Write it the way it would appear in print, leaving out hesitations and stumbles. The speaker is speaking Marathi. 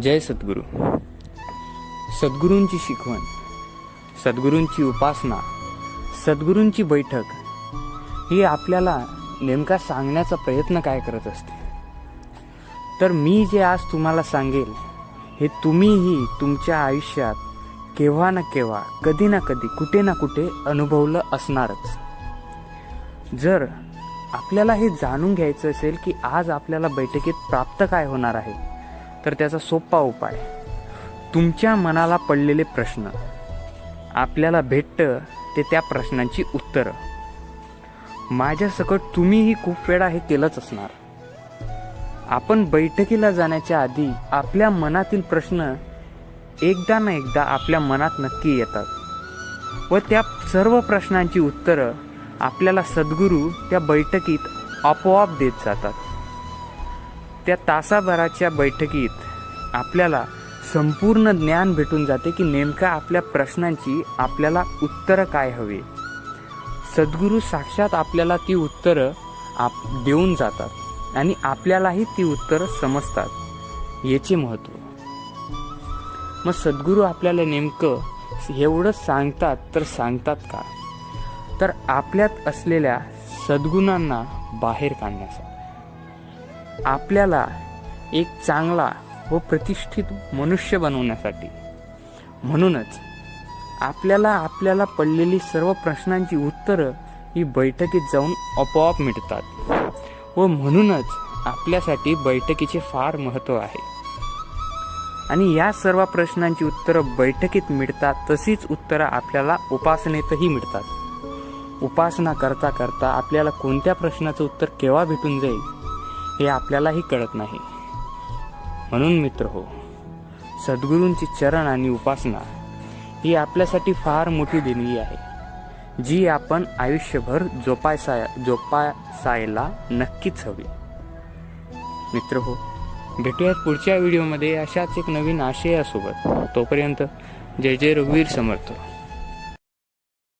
जय सद्गुरू. सद्गुरूंची शिकवण, सद्गुरूंची उपासना, सद्गुरूंची बैठक ही आपल्याला नेमका सांगण्याचा प्रयत्न काय करत असते. तर मी जे आज तुम्हाला सांगेल हे तुम्हीही तुमच्या आयुष्यात केव्हा ना केव्हा, कधी ना कधी, कुठे ना कुठे अनुभवलं असणारच. जर आपल्याला हे जाणून घ्यायचं असेल की आज आपल्याला बैठकीत प्राप्त काय होणार आहे, तर त्याचा सोपा उपाय, तुमच्या मनाला पडलेले प्रश्न आपल्याला भेटतं ते त्या प्रश्नांची उत्तरं. माझ्यासकट तुम्हीही खूप वेळा हे केलंच असणार. आपण बैठकीला जाण्याच्या आधी आपल्या मनातील प्रश्न एकदा ना एकदा आपल्या मनात नक्की येतात व त्या सर्व प्रश्नांची उत्तरं आपल्याला सद्गुरू त्या बैठकीत आपोआप देत जातात. त्या तासाभराच्या बैठकीत आपल्याला संपूर्ण ज्ञान भेटून जाते की नेमका आपल्या प्रश्नांची आपल्याला उत्तरं काय हवी. सद्गुरू साक्षात आपल्याला ती उत्तरं देऊन जातात आणि आपल्यालाही ती उत्तरं समजतात. याचे महत्त्व. मग सद्गुरू आपल्याला नेमकं एवढं सांगतात तर सांगतात का, तर आपल्यात असलेल्या सद्गुणांना बाहेर काढण्यासाठी, आपल्याला एक चांगला व प्रतिष्ठित मनुष्य बनवण्यासाठी. म्हणूनच आपल्याला पडलेली सर्व प्रश्नांची उत्तरं ही बैठकीत जाऊन आपोआप मिळतात व म्हणूनच आपल्यासाठी बैठकीचे फार महत्त्व आहे. आणि या सर्व प्रश्नांची उत्तरं बैठकीत मिळतात, तशीच उत्तरं आपल्याला उपासनेतही मिळतात. उपासना करता करता आपल्याला कोणत्या प्रश्नाचं उत्तर केव्हा भेटून जाईल हे आपल्यालाही कळत नाही. म्हणून मित्रहो, सद्गुरूंची चरण आणि उपासना ही आपल्यासाठी फार मोठी देणगी आहे, जी आपण आयुष्यभर जोपासायला नक्कीच हवी. मित्रहो, भेटूयात पुढच्या व्हिडिओमध्ये अशाच एक नवीन आशयासोबत. तोपर्यंत जय जय रघुवीर समर्थ.